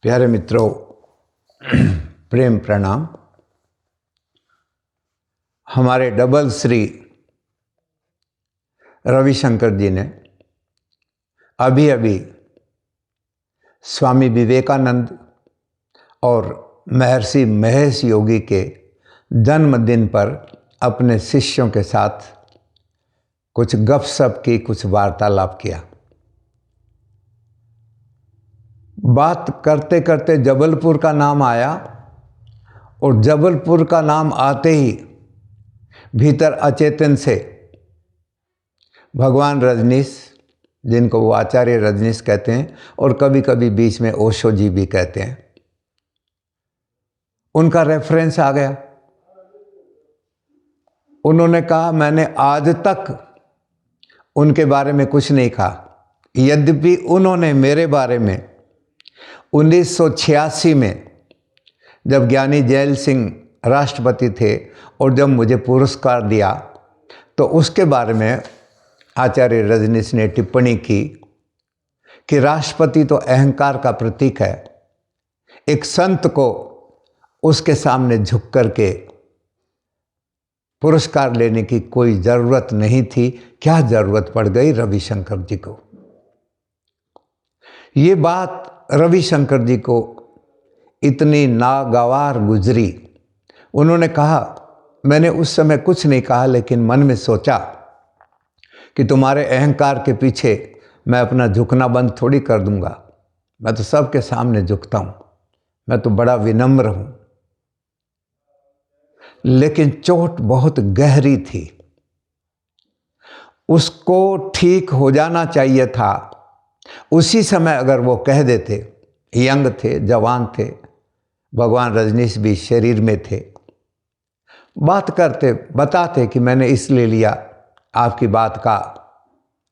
प्यारे मित्रों, प्रेम प्रणाम। हमारे डबल श्री रविशंकर जी ने अभी अभी स्वामी विवेकानंद और महर्षि महेश योगी के जन्मदिन पर अपने शिष्यों के साथ कुछ गपशप की, कुछ वार्तालाप किया। बात करते करते जबलपुर का नाम आया और जबलपुर का नाम आते ही भीतर अचेतन से भगवान रजनीश, जिनको वो आचार्य रजनीश कहते हैं और कभी कभी बीच में ओशो जी भी कहते हैं, उनका रेफरेंस आ गया। उन्होंने कहा, मैंने आज तक उनके बारे में कुछ नहीं कहा, यद्यपि उन्होंने मेरे बारे में 1986 में जब ज्ञानी जैल सिंह राष्ट्रपति थे और जब मुझे पुरस्कार दिया तो उसके बारे में आचार्य रजनीश ने टिप्पणी की कि राष्ट्रपति तो अहंकार का प्रतीक है, एक संत को उसके सामने झुक करके पुरस्कार लेने की कोई ज़रूरत नहीं थी। क्या ज़रूरत पड़ गई रविशंकर जी को? ये बात रविशंकर जी को इतनी नागवार गुजरी। उन्होंने कहा, मैंने उस समय कुछ नहीं कहा, लेकिन मन में सोचा कि तुम्हारे अहंकार के पीछे मैं अपना झुकना बंद थोड़ी कर दूंगा। मैं तो सबके सामने झुकता हूँ, मैं तो बड़ा विनम्र हूँ। लेकिन चोट बहुत गहरी थी, उसको ठीक हो जाना चाहिए था। उसी समय अगर वो कह देते, यंग थे, जवान थे, भगवान रजनीश भी शरीर में थे, बात करते, बताते कि मैंने इसलिए लिया, आपकी बात का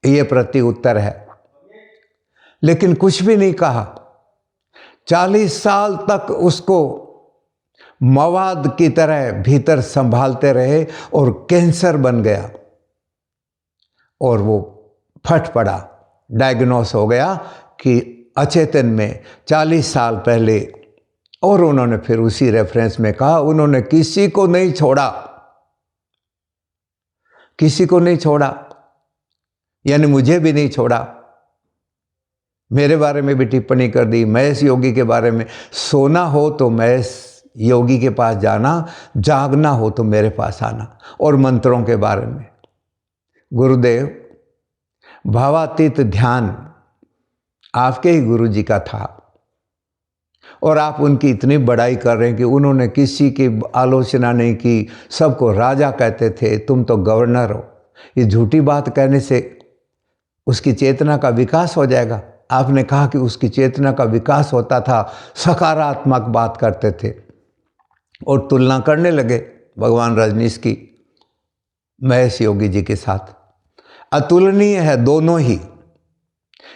ये प्रति उत्तर है, लेकिन कुछ भी नहीं कहा। 40 साल तक उसको मवाद की तरह भीतर संभालते रहे और कैंसर बन गया और वो फट पड़ा, डायग्नोस हो गया कि अचेतन में 40 साल पहले। और उन्होंने फिर उसी रेफरेंस में कहा, उन्होंने किसी को नहीं छोड़ा, किसी को नहीं छोड़ा, यानी मुझे भी नहीं छोड़ा। मेरे बारे में भी टिप्पणी कर दी, महेश योगी के बारे में। सोना हो तो महेश योगी के पास जाना, जागना हो तो मेरे पास आना। और मंत्रों के बारे में, गुरुदेव, भावातीत ध्यान आपके ही गुरु जी का था और आप उनकी इतनी बड़ाई कर रहे हैं कि उन्होंने किसी की आलोचना नहीं की, सबको राजा कहते थे, तुम तो गवर्नर हो। ये झूठी बात कहने से उसकी चेतना का विकास हो जाएगा। आपने कहा कि उसकी चेतना का विकास होता था, सकारात्मक बात करते थे। और तुलना करने लगे भगवान रजनीश की महेश योगी जी के साथ। अतुलनीय है दोनों ही,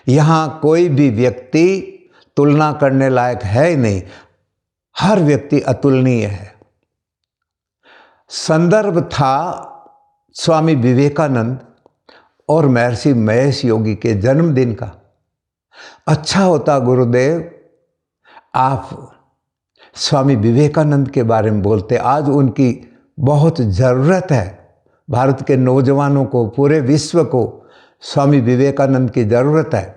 यहाँ कोई भी व्यक्ति तुलना करने लायक है ही नहीं, हर व्यक्ति अतुलनीय है। संदर्भ था स्वामी विवेकानंद और महर्षि महेश योगी के जन्मदिन का। अच्छा होता गुरुदेव आप स्वामी विवेकानंद के बारे में बोलते, आज उनकी बहुत ज़रूरत है। भारत के नौजवानों को, पूरे विश्व को स्वामी विवेकानंद की ज़रूरत है।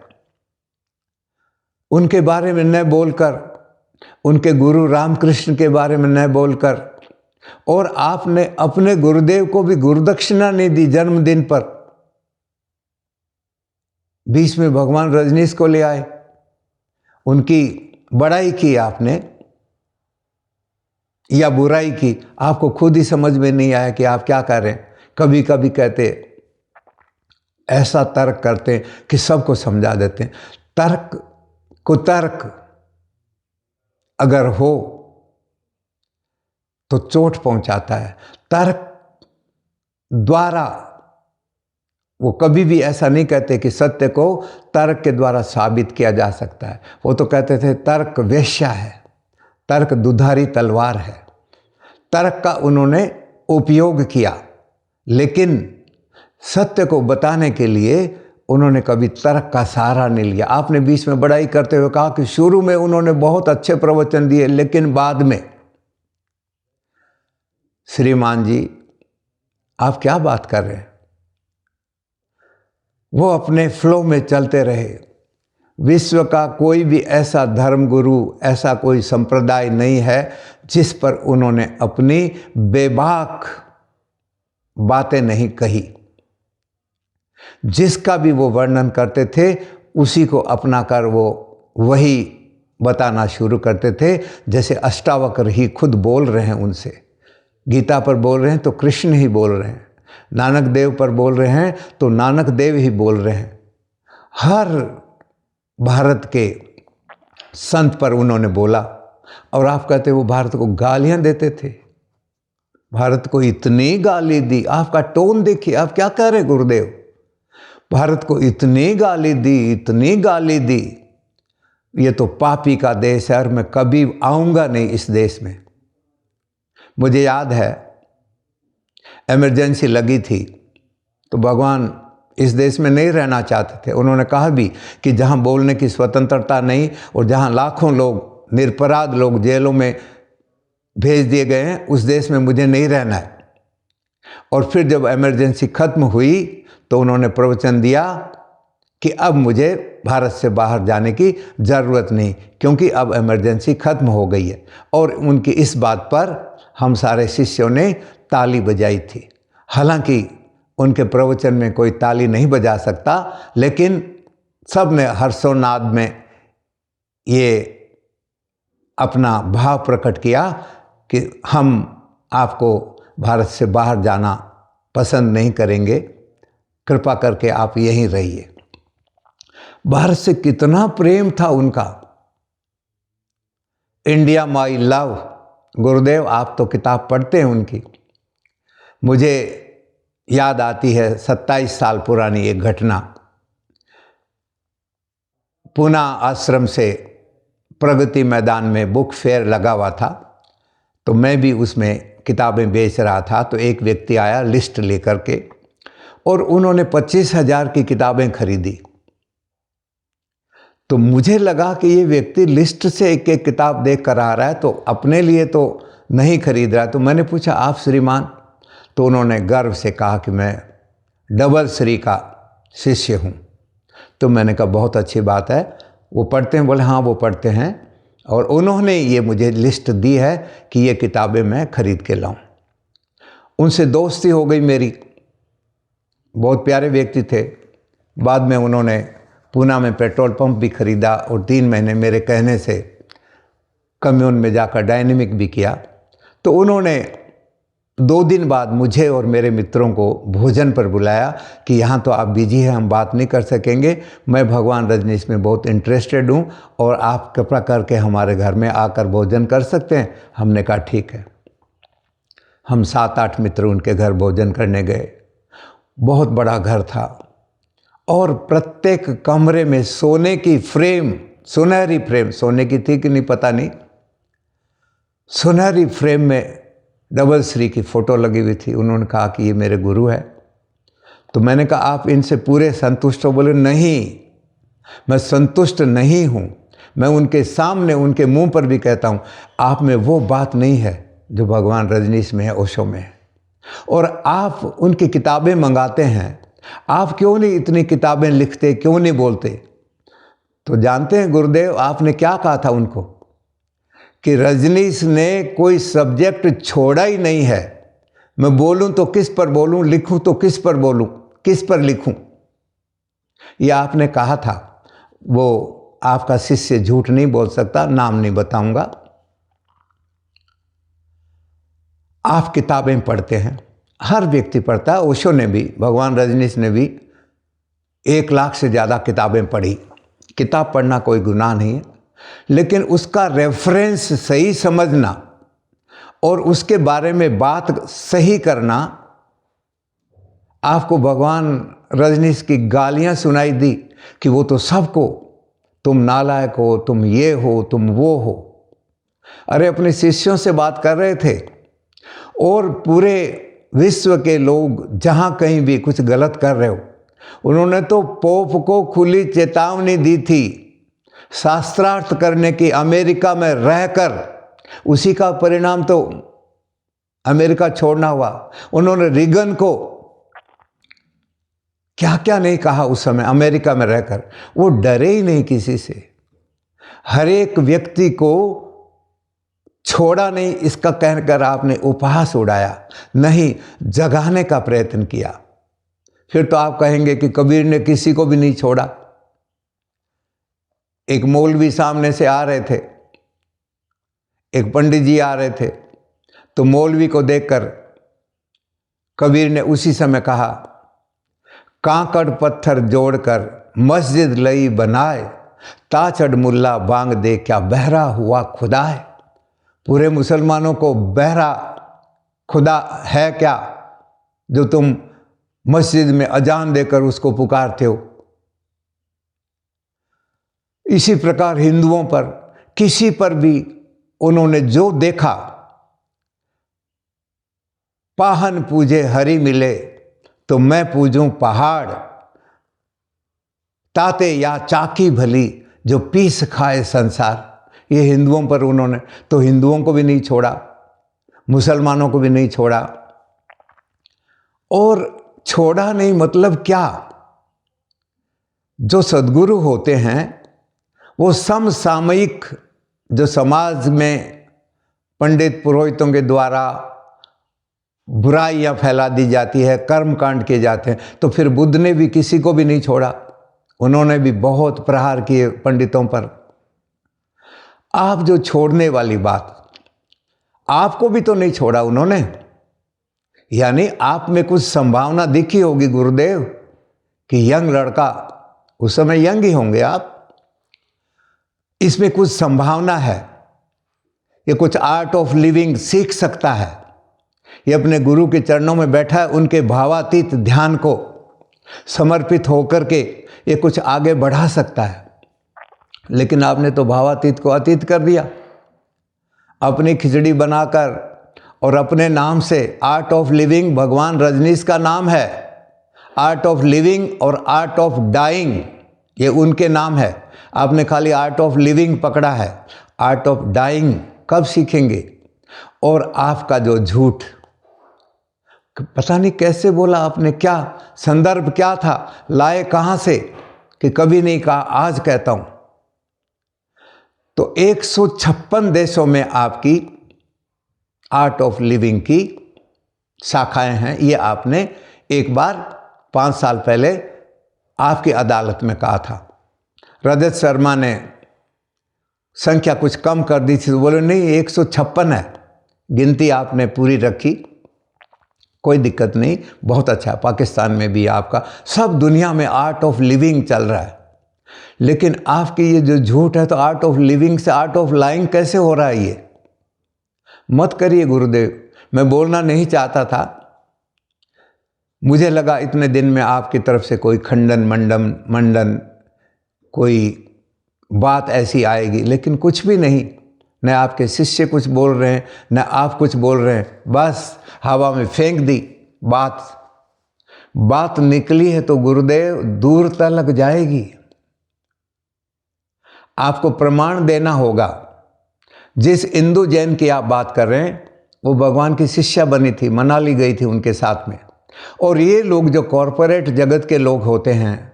उनके बारे में न बोलकर, उनके गुरु रामकृष्ण के बारे में न बोलकर, और आपने अपने गुरुदेव को भी गुरुदक्षिणा नहीं दी जन्मदिन पर। बीच में भगवान रजनीश को ले आए, उनकी बड़ाई की आपने या बुराई की, आपको खुद ही समझ में नहीं आया कि आप क्या कर रहे हैं। कभी कभी कहते, ऐसा तर्क करते हैं कि सबको समझा देते हैं। तर्क कुतर्क अगर हो तो चोट पहुंचाता है। तर्क द्वारा वो कभी भी ऐसा नहीं कहते कि सत्य को तर्क के द्वारा साबित किया जा सकता है। वो तो कहते थे तर्क वेश्या है, तर्क दुधारी तलवार है। तर्क का उन्होंने उपयोग किया, लेकिन सत्य को बताने के लिए उन्होंने कभी तर्क का सहारा नहीं लिया। आपने बीच में बड़ाई करते हुए कहा कि शुरू में उन्होंने बहुत अच्छे प्रवचन दिए, लेकिन बाद में। श्रीमान जी, आप क्या बात कर रहे हैं? वो अपने फ्लो में चलते रहे। विश्व का कोई भी ऐसा धर्मगुरु, ऐसा कोई संप्रदाय नहीं है जिस पर उन्होंने अपनी बेबाक बातें नहीं कही। जिसका भी वो वर्णन करते थे उसी को अपनाकर वो वही बताना शुरू करते थे। जैसे अष्टावक्र ही खुद बोल रहे हैं उनसे, गीता पर बोल रहे हैं तो कृष्ण ही बोल रहे हैं, नानक देव पर बोल रहे हैं तो नानक देव ही बोल रहे हैं। हर भारत के संत पर उन्होंने बोला। और आप कहते वो भारत को गालियां देते थे। भारत को इतनी गाली दी, आपका टोन देखिए, आप क्या कह रहे गुरुदेव? भारत को इतनी गाली दी, इतनी गाली दी, ये तो पापी का देश है और मैं कभी आऊँगा नहीं इस देश में। मुझे याद है इमरजेंसी लगी थी तो भगवान इस देश में नहीं रहना चाहते थे। उन्होंने कहा भी कि जहाँ बोलने की स्वतंत्रता नहीं और जहाँ लाखों लोग, निरपराध लोग जेलों में भेज दिए गए हैं, उस देश में मुझे नहीं रहना है। और फिर जब इमरजेंसी खत्म हुई तो उन्होंने प्रवचन दिया कि अब मुझे भारत से बाहर जाने की ज़रूरत नहीं, क्योंकि अब इमरजेंसी खत्म हो गई है। और उनकी इस बात पर हम सारे शिष्यों ने ताली बजाई थी। हालांकि उनके प्रवचन में कोई ताली नहीं बजा सकता, लेकिन सब ने हर्षोन्नाद में ये अपना भाव प्रकट किया कि हम आपको भारत से बाहर जाना पसंद नहीं करेंगे, कृपा करके आप यहीं रहिए। भारत से कितना प्रेम था उनका। India my love. गुरुदेव, आप तो किताब पढ़ते हैं उनकी। मुझे याद आती है 27 साल पुरानी एक घटना। पूना आश्रम से प्रगति मैदान में बुक फेयर लगा हुआ था, तो मैं भी उसमें किताबें बेच रहा था। तो एक व्यक्ति आया लिस्ट लेकर के, और उन्होंने 25,000 की किताबें खरीदी। तो मुझे लगा कि ये व्यक्ति लिस्ट से एक एक किताब देख कर आ रहा है, तो अपने लिए तो नहीं खरीद रहा है। तो मैंने पूछा, आप श्रीमान? तो उन्होंने गर्व से कहा कि मैं डबल श्री का शिष्य हूँ। तो मैंने कहा बहुत अच्छी बात है, वो पढ़ते हैं? बोले हाँ वो पढ़ते हैं, और उन्होंने ये मुझे लिस्ट दी है कि ये किताबें मैं खरीद के लाऊं। उनसे दोस्ती हो गई मेरी। बहुत प्यारे व्यक्ति थे। बाद में उन्होंने पूना में पेट्रोल पंप भी खरीदा और 3 महीने मेरे कहने से कम्यून में जाकर डायनेमिक भी किया। तो उन्होंने 2 दिन बाद मुझे और मेरे मित्रों को भोजन पर बुलाया कि यहाँ तो आप बिजी हैं, हम बात नहीं कर सकेंगे, मैं भगवान रजनीश में बहुत इंटरेस्टेड हूँ और आप कृपा करके हमारे घर में आकर भोजन कर सकते हैं। हमने कहा ठीक है। हम 7-8 मित्र उनके घर भोजन करने गए। बहुत बड़ा घर था और प्रत्येक कमरे में सोने की फ्रेम, सुनहरी फ्रेम, सोने की थी कि नहीं पता नहीं, सुनहरी फ्रेम में डबल श्री की फ़ोटो लगी हुई थी। उन्होंने कहा कि ये मेरे गुरु है। तो मैंने कहा आप इनसे पूरे संतुष्ट हो? बोले नहीं, मैं संतुष्ट नहीं हूँ। मैं उनके सामने, उनके मुंह पर भी कहता हूँ, आप में वो बात नहीं है जो भगवान रजनीश में है, ओशो में है। और आप उनकी किताबें मंगाते हैं, आप क्यों नहीं इतनी किताबें लिखते, क्यों नहीं बोलते? तो जानते हैं गुरुदेव आपने क्या कहा था उनको कि रजनीश ने कोई सब्जेक्ट छोड़ा ही नहीं है। मैं बोलूं तो किस पर बोलूं, लिखूं तो किस पर बोलूं, किस पर लिखूं, ये आपने कहा था। वो आपका शिष्य झूठ नहीं बोल सकता, नाम नहीं बताऊंगा। आप किताबें पढ़ते हैं, हर व्यक्ति पढ़ता है। ओशो ने भी, भगवान रजनीश ने भी 1 लाख से ज़्यादा किताबें पढ़ी। किताब पढ़ना कोई गुनाह नहीं है, लेकिन उसका रेफरेंस सही समझना और उसके बारे में बात सही करना। आपको भगवान रजनीश की गालियां सुनाई दी कि वो तो सबको, तुम नालायक हो, तुम ये हो, तुम वो हो। अरे अपने शिष्यों से बात कर रहे थे और पूरे विश्व के लोग जहाँ कहीं भी कुछ गलत कर रहे हो, उन्होंने तो पोप को खुली चेतावनी दी थी शास्त्रार्थ करने की, अमेरिका में रहकर। उसी का परिणाम तो अमेरिका छोड़ना हुआ। उन्होंने रीगन को क्या क्या नहीं कहा उस समय अमेरिका में रहकर। वो डरे ही नहीं किसी से, हर एक व्यक्ति को छोड़ा नहीं इसका कहकर आपने उपहास उड़ाया, नहीं, जगाने का प्रयत्न किया। फिर तो आप कहेंगे कि कबीर ने किसी को भी नहीं छोड़ा। एक मौलवी सामने से आ रहे थे, एक पंडित जी आ रहे थे, तो मौलवी को देखकर कबीर ने उसी समय कहा, कांकड़ पत्थर जोड़कर मस्जिद लई बनाए, ताचड़ मुल्ला बांग दे क्या बहरा हुआ खुदा है। पूरे मुसलमानों को बहरा खुदा है क्या जो तुम मस्जिद में अजान देकर उसको पुकारते हो। इसी प्रकार हिंदुओं पर, किसी पर भी उन्होंने जो देखा, पाहन पूजे हरि मिले तो मैं पूजूं पहाड़, ताते या चाकी भली जो पीस खाए संसार। ये हिंदुओं पर उन्होंने, तो हिंदुओं को भी नहीं छोड़ा, मुसलमानों को भी नहीं छोड़ा। और छोड़ा नहीं मतलब क्या, जो सद्गुरु होते हैं वो समसामयिक, जो समाज में पंडित पुरोहितों के द्वारा बुराइयां फैला दी जाती है, कर्म कांड किए जाते हैं, तो फिर बुद्ध ने भी किसी को भी नहीं छोड़ा। उन्होंने भी बहुत प्रहार किए पंडितों पर। आप जो छोड़ने वाली बात, आपको भी तो नहीं छोड़ा उन्होंने, यानी आप में कुछ संभावना दिखी होगी गुरुदेव कि यंग लड़का, उस समय यंग ही होंगे आप, इसमें कुछ संभावना है, ये कुछ आर्ट ऑफ लिविंग सीख सकता है, ये अपने गुरु के चरणों में बैठा है, उनके भावातीत ध्यान को समर्पित होकर के ये कुछ आगे बढ़ा सकता है। लेकिन आपने तो भावातीत को अतीत कर दिया, अपनी खिचड़ी बनाकर, और अपने नाम से आर्ट ऑफ लिविंग, भगवान रजनीश का नाम है, आर्ट ऑफ लिविंग और आर्ट ऑफ डाइंग ये उनके नाम है। आपने खाली आर्ट ऑफ लिविंग पकड़ा है, आर्ट ऑफ डाइंग कब सीखेंगे। और आपका जो झूठ, पता नहीं कैसे बोला आपने, क्या संदर्भ क्या था, लाए कहाँ से कि कभी नहीं कहा, आज कहता हूं। तो 156 देशों में आपकी आर्ट ऑफ लिविंग की शाखाएं हैं। ये आपने एक बार 5 साल पहले आपकी अदालत में कहा था। रजत शर्मा ने संख्या कुछ कम कर दी थी, तो बोले नहीं 156 है, गिनती आपने पूरी रखी, कोई दिक्कत नहीं, बहुत अच्छा। पाकिस्तान में भी आपका, सब दुनिया में आर्ट ऑफ लिविंग चल रहा है। लेकिन आपकी ये जो झूठ है, तो आर्ट ऑफ लिविंग से आर्ट ऑफ लाइंग कैसे हो रहा है, ये मत करिए गुरुदेव। मैं बोलना नहीं चाहता था, मुझे लगा इतने दिन में आपकी तरफ से कोई खंडन मंडन कोई बात ऐसी आएगी, लेकिन कुछ भी नहीं। न आपके शिष्य कुछ बोल रहे हैं, न आप कुछ बोल रहे हैं, बस हवा में फेंक दी बात निकली है तो गुरुदेव दूर तक जाएगी। आपको प्रमाण देना होगा। जिस इंदु जैन की आप बात कर रहे हैं, वो भगवान की शिष्या बनी थी, मनाली गई थी उनके साथ में। और ये लोग जो कॉरपोरेट जगत के लोग होते हैं,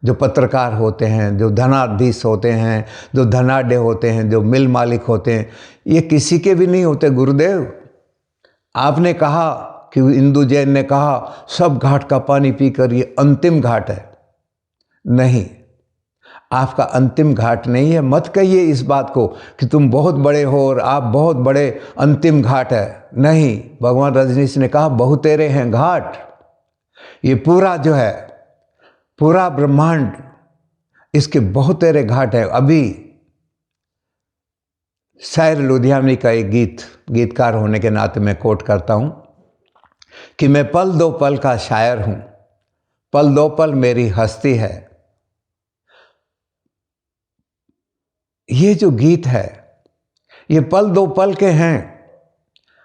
जो पत्रकार होते हैं, जो धनाधीश होते हैं, जो धनाढ्य होते हैं, जो मिल मालिक होते हैं, ये किसी के भी नहीं होते गुरुदेव। आपने कहा कि इंदु जैन ने कहा सब घाट का पानी पीकर ये अंतिम घाट है। नहीं, आपका अंतिम घाट नहीं है। मत कहिए इस बात को कि तुम बहुत बड़े हो और आप बहुत बड़े अंतिम घाट है। नहीं, भगवान रजनीश ने कहा बहुतेरे हैं घाट। ये पूरा जो है, पूरा ब्रह्मांड, इसके बहुतेरे घाट है। अभी शायर लुधियानवी का एक गीतकार होने के नाते मैं कोट करता हूं कि मैं पल दो पल का शायर हूं, पल दो पल मेरी हस्ती है। ये जो गीत है, ये पल दो पल के हैं।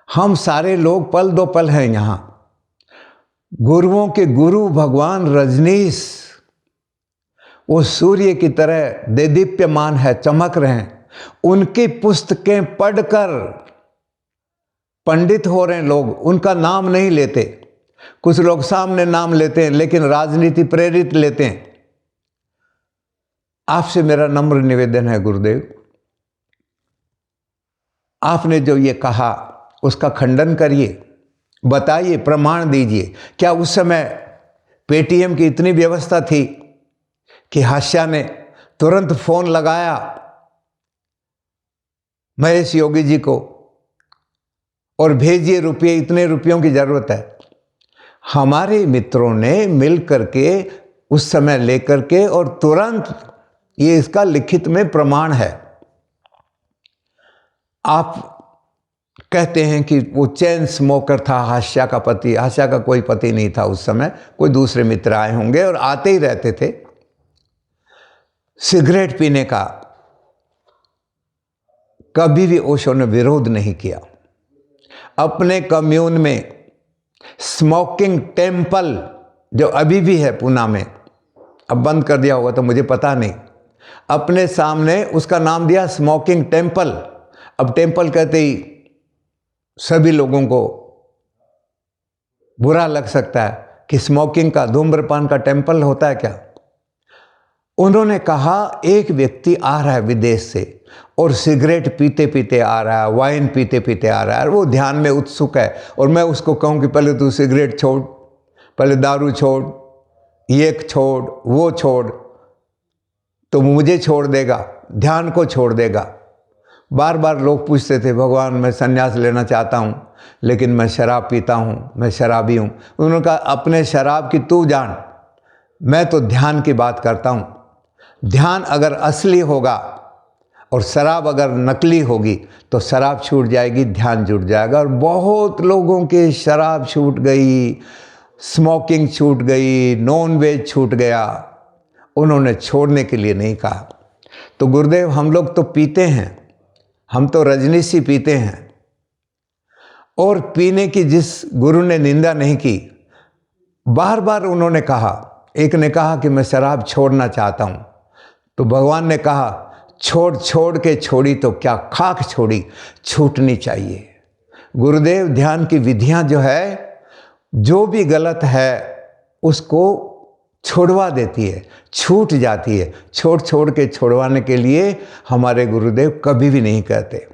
हम सारे लोग पल दो पल हैं यहाँ। गुरुओं के गुरु भगवान रजनीश वो सूर्य की तरह देदीप्यमान है, चमक रहे हैं। उनकी पुस्तकें पढ़कर पंडित हो रहे हैं लोग, उनका नाम नहीं लेते। कुछ लोग सामने नाम लेते हैं लेकिन राजनीति प्रेरित लेते हैं। आपसे मेरा नम्र निवेदन है गुरुदेव, आपने जो ये कहा उसका खंडन करिए, बताइए, प्रमाण दीजिए। क्या उस समय पेटीएम की इतनी व्यवस्था थी कि हास्या ने तुरंत फोन लगाया महेश योगी जी को और भेजिए रुपये, इतने रुपयों की जरूरत है? हमारे मित्रों ने मिल करके उस समय लेकर के और तुरंत, ये इसका लिखित में प्रमाण है। आप कहते हैं कि वो चेन स्मोकर था हास्या का पति। हास्या का कोई पति नहीं था उस समय, कोई दूसरे मित्र आए होंगे और आते ही रहते थे। सिगरेट पीने का कभी भी ओशो ने विरोध नहीं किया। अपने कम्यून में स्मोकिंग टेम्पल, जो अभी भी है पूना में, अब बंद कर दिया होगा तो मुझे पता नहीं, अपने सामने उसका नाम दिया स्मोकिंग टेम्पल। अब टेम्पल कहते ही सभी लोगों को बुरा लग सकता है कि स्मोकिंग का, धूम्रपान का टेम्पल होता है क्या? उन्होंने कहा एक व्यक्ति आ रहा है विदेश से और सिगरेट पीते पीते आ रहा है, वाइन पीते पीते आ रहा है, और वो ध्यान में उत्सुक है, और मैं उसको कहूँ कि पहले तू सिगरेट छोड़, पहले दारू छोड़, ये छोड़, वो छोड़, तो मुझे छोड़ देगा, ध्यान को छोड़ देगा। बार बार लोग पूछते थे, भगवान मैं संन्यास लेना चाहता हूँ लेकिन मैं शराब पीता हूँ, मैं शराबी हूँ। उन्होंने कहा अपने शराब की तू जान, मैं तो ध्यान की बात करता हूँ। ध्यान अगर असली होगा और शराब अगर नकली होगी तो शराब छूट जाएगी, ध्यान जुट जाएगा। और बहुत लोगों के शराब छूट गई, स्मोकिंग छूट गई, नॉन वेज छूट गया, उन्होंने छोड़ने के लिए नहीं कहा। तो गुरुदेव हम लोग तो पीते हैं, हम तो रजनीशी पीते हैं, और पीने की जिस गुरु ने निंदा नहीं की, बार बार उन्होंने कहा। एक ने कहा कि मैं शराब छोड़ना चाहता हूँ, तो भगवान ने कहा छोड़, छोड़ के छोड़ी तो क्या खाक छोड़ी, छूटनी चाहिए। गुरुदेव ध्यान की विधियां जो है, जो भी गलत है उसको छोड़वा देती है, छूट जाती है। छोड़ छोड़ के छोड़वाने के लिए हमारे गुरुदेव कभी भी नहीं कहते।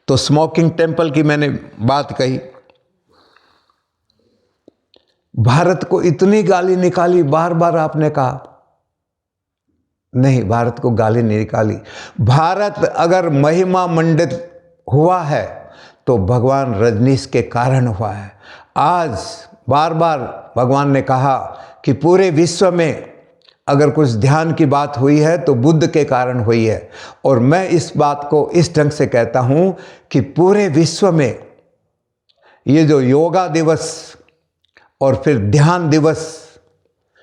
तो स्मोकिंग टेम्पल की मैंने बात कही, भारत को इतनी गाली निकाली, बार बार आपने कहा नहीं, भारत को गाली नहीं निकाली। भारत अगर महिमा मंडित हुआ है तो भगवान रजनीश के कारण हुआ है। आज बार बार भगवान ने कहा कि पूरे विश्व में अगर कुछ ध्यान की बात हुई है तो बुद्ध के कारण हुई है। और मैं इस बात को इस ढंग से कहता हूँ कि पूरे विश्व में ये जो योगा दिवस और फिर ध्यान दिवस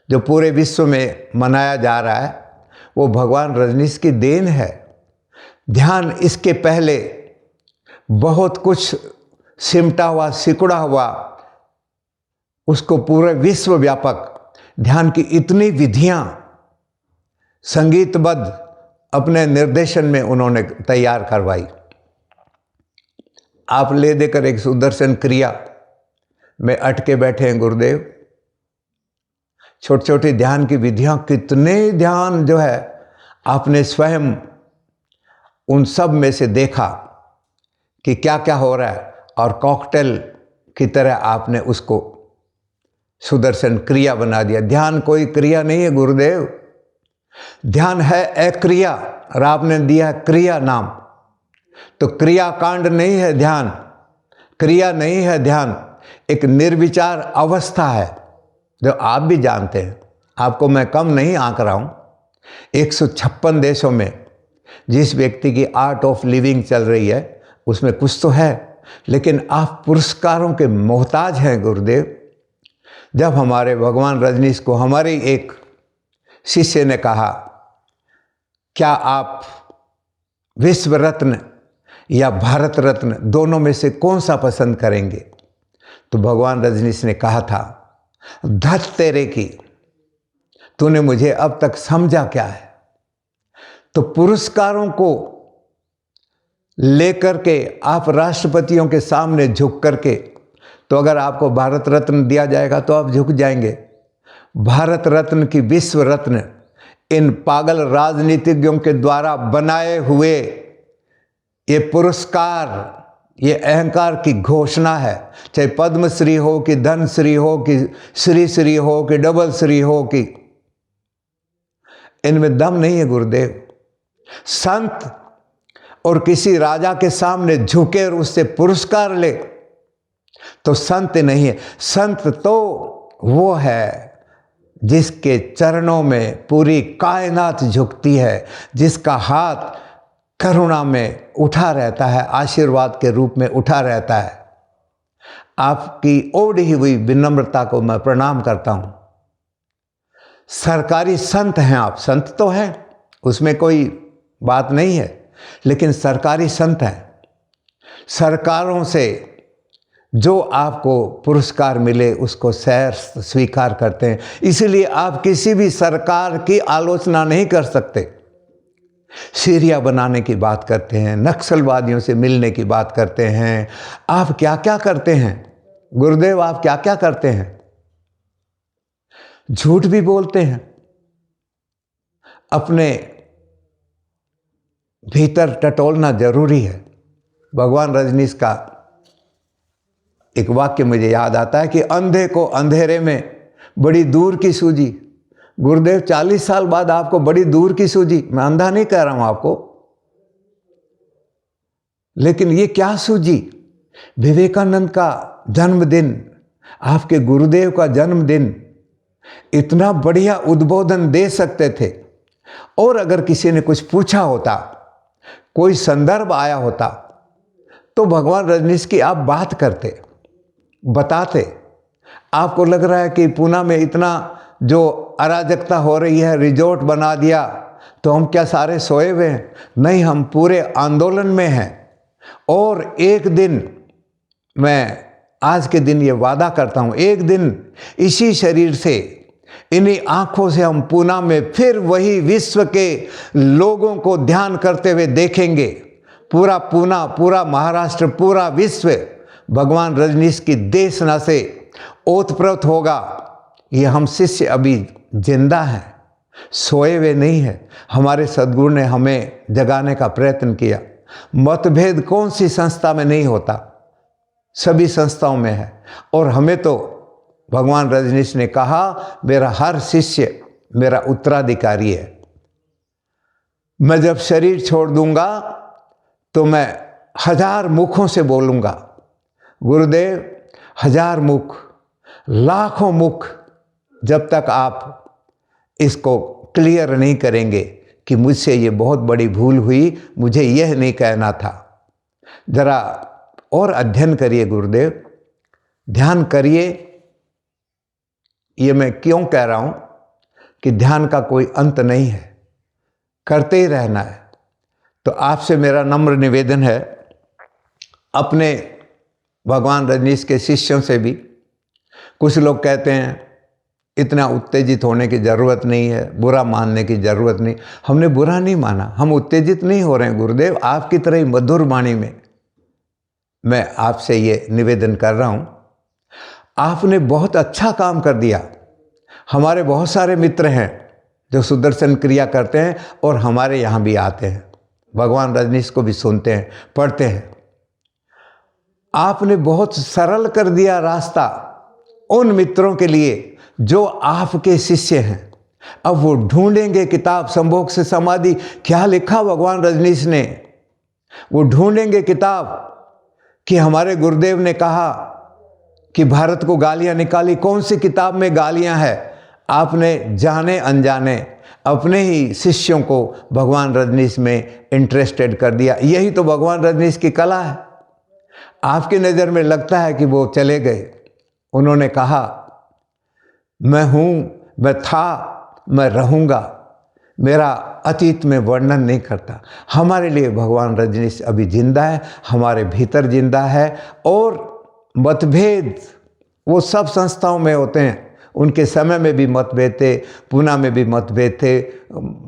जो पूरे विश्व में मनाया जा रहा है, वो भगवान रजनीश की देन है। ध्यान इसके पहले बहुत कुछ सिमटा हुआ, सिकुड़ा हुआ, उसको पूरे विश्व व्यापक ध्यान की इतनी विधियां संगीतबद्ध अपने निर्देशन में उन्होंने तैयार करवाई। आप ले देकर एक सुदर्शन क्रिया में अटके बैठे हैं गुरुदेव। छोटी छोटी ध्यान की विधियां, कितने ध्यान जो है आपने स्वयं उन सब में से देखा कि क्या क्या हो रहा है, और कॉकटेल की तरह आपने उसको सुदर्शन क्रिया बना दिया। ध्यान कोई क्रिया नहीं है गुरुदेव, ध्यान है अक्रिया, और आपने दिया क्रिया नाम। तो क्रिया कांड नहीं है ध्यान, क्रिया नहीं है ध्यान, एक निर्विचार अवस्था है जो आप भी जानते हैं। आपको मैं कम नहीं आंक रहा हूँ। 156 देशों में जिस व्यक्ति की आर्ट ऑफ लिविंग चल रही है उसमें कुछ तो है, लेकिन आप पुरस्कारों के मोहताज हैं गुरुदेव। जब हमारे भगवान रजनीश को हमारे एक शिष्य ने कहा क्या आप विश्व रत्न या भारत रत्न दोनों में से कौन सा पसंद करेंगे, तो भगवान रजनीश ने कहा था, धत तेरे की, तूने मुझे अब तक समझा क्या है। तो पुरस्कारों को लेकर के आप राष्ट्रपतियों के सामने झुक करके, तो अगर आपको भारत रत्न दिया जाएगा तो आप झुक जाएंगे। भारत रत्न की विश्व रत्न इन पागल राजनीतिज्ञों के द्वारा बनाए हुए ये पुरस्कार, ये अहंकार की घोषणा है। चाहे पद्मश्री हो कि धनश्री हो कि श्री श्री हो कि डबल श्री हो, कि इनमें दम नहीं है गुरुदेव। संत और किसी राजा के सामने झुके और उससे पुरस्कार ले तो संत नहीं है। संत तो वो है जिसके चरणों में पूरी कायनात झुकती है, जिसका हाथ करुणा में उठा रहता है, आशीर्वाद के रूप में उठा रहता है। आपकी ओढ़ी हुई विनम्रता को मैं प्रणाम करता हूं। सरकारी संत हैं आप, संत तो हैं, उसमें कोई बात नहीं है, लेकिन सरकारी संत हैं। सरकारों से जो आपको पुरस्कार मिले उसको सैर स्वीकार करते हैं। इसलिए आप किसी भी सरकार की आलोचना नहीं कर सकते। सीरिया बनाने की बात करते हैं, नक्सलवादियों से मिलने की बात करते हैं, आप क्या क्या करते हैं गुरुदेव, आप क्या क्या करते हैं। झूठ भी बोलते हैं, अपने भीतर टटोलना जरूरी है। भगवान रजनीश का एक वाक्य मुझे याद आता है कि अंधे को अंधेरे में बड़ी दूर की सूझी। गुरुदेव 40 साल बाद आपको बड़ी दूर की सूझी, मैं अंधा नहीं कह रहा हूं आपको, लेकिन ये क्या सूझी। विवेकानंद का जन्मदिन, आपके गुरुदेव का जन्मदिन, इतना बढ़िया उद्बोधन दे सकते थे। और अगर किसी ने कुछ पूछा होता, कोई संदर्भ आया होता, तो भगवान रजनीश की आप बात करते, बताते। आपको लग रहा है कि पूना में इतना जो अराजकता हो रही है, रिजॉर्ट बना दिया, तो हम क्या सारे सोए हुए हैं? नहीं, हम पूरे आंदोलन में हैं। और एक दिन, मैं आज के दिन ये वादा करता हूँ, एक दिन इसी शरीर से, इन्हीं आंखों से हम पूना में फिर वही विश्व के लोगों को ध्यान करते हुए देखेंगे। पूरा पूना, पूरा महाराष्ट्र, पूरा विश्व भगवान रजनीश की देशना से ओतप्रोत होगा। ये हम शिष्य अभी जिंदा हैं, सोए हुए नहीं हैं। हमारे सद्गुरु ने हमें जगाने का प्रयत्न किया। मतभेद कौन सी संस्था में नहीं होता, सभी संस्थाओं में है। और हमें तो भगवान रजनीश ने कहा, मेरा हर शिष्य मेरा उत्तराधिकारी है। मैं जब शरीर छोड़ दूंगा तो मैं 1000 मुखों से बोलूंगा। गुरुदेव, 1000 मुख, लाखों मुख, जब तक आप इसको क्लियर नहीं करेंगे कि मुझसे ये बहुत बड़ी भूल हुई, मुझे यह नहीं कहना था। जरा और अध्ययन करिए गुरुदेव, ध्यान करिए। ये मैं क्यों कह रहा हूं कि ध्यान का कोई अंत नहीं है, करते ही रहना है। तो आपसे मेरा नम्र निवेदन है, अपने भगवान रजनीश के शिष्यों से भी, कुछ लोग कहते हैं इतना उत्तेजित होने की ज़रूरत नहीं है, बुरा मानने की ज़रूरत नहीं। हमने बुरा नहीं माना, हम उत्तेजित नहीं हो रहे हैं गुरुदेव। आपकी तरह ही मधुर वाणी में मैं आपसे ये निवेदन कर रहा हूँ, आपने बहुत अच्छा काम कर दिया। हमारे बहुत सारे मित्र हैं जो सुदर्शन क्रिया करते हैं और हमारे यहाँ भी आते हैं, भगवान रजनीश को भी सुनते हैं, पढ़ते हैं। आपने बहुत सरल कर दिया रास्ता उन मित्रों के लिए जो आपके शिष्य हैं। अब वो ढूंढेंगे किताब संभोग से समाधि, क्या लिखा भगवान रजनीश ने, वो ढूंढेंगे किताब कि हमारे गुरुदेव ने कहा कि भारत को गालियां निकाली, कौन सी किताब में गालियां हैं। आपने जाने अनजाने अपने ही शिष्यों को भगवान रजनीश में इंटरेस्टेड कर दिया। यही तो भगवान रजनीश की कला है। आपकी नज़र में लगता है कि वो चले गए, उन्होंने कहा मैं हूँ, मैं था, मैं रहूँगा। मेरा अतीत में वर्णन नहीं करता। हमारे लिए भगवान रजनीश अभी जिंदा है, हमारे भीतर जिंदा है। और मतभेद वो सब संस्थाओं में होते हैं। उनके समय में भी मतभेद थे, पूना में भी मतभेद थे,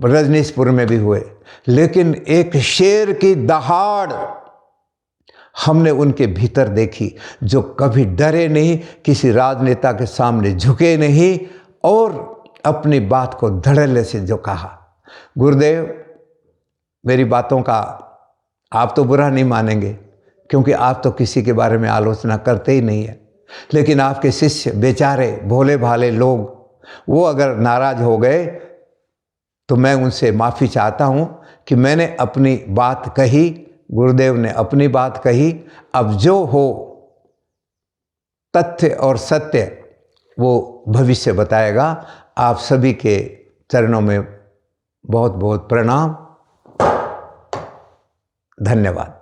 रजनीशपुर में भी हुए, लेकिन एक शेर की दहाड़ हमने उनके भीतर देखी, जो कभी डरे नहीं, किसी राजनेता के सामने झुके नहीं और अपनी बात को धड़ल्ले से जो कहा। गुरुदेव, मेरी बातों का आप तो बुरा नहीं मानेंगे, क्योंकि आप तो किसी के बारे में आलोचना करते ही नहीं है, लेकिन आपके शिष्य बेचारे भोले भाले लोग, वो अगर नाराज हो गए तो मैं उनसे माफ़ी चाहता हूँ कि मैंने अपनी बात कही, गुरुदेव ने अपनी बात कही। अब जो हो तथ्य और सत्य वो भविष्य बताएगा। आप सभी के चरणों में बहुत बहुत प्रणाम, धन्यवाद।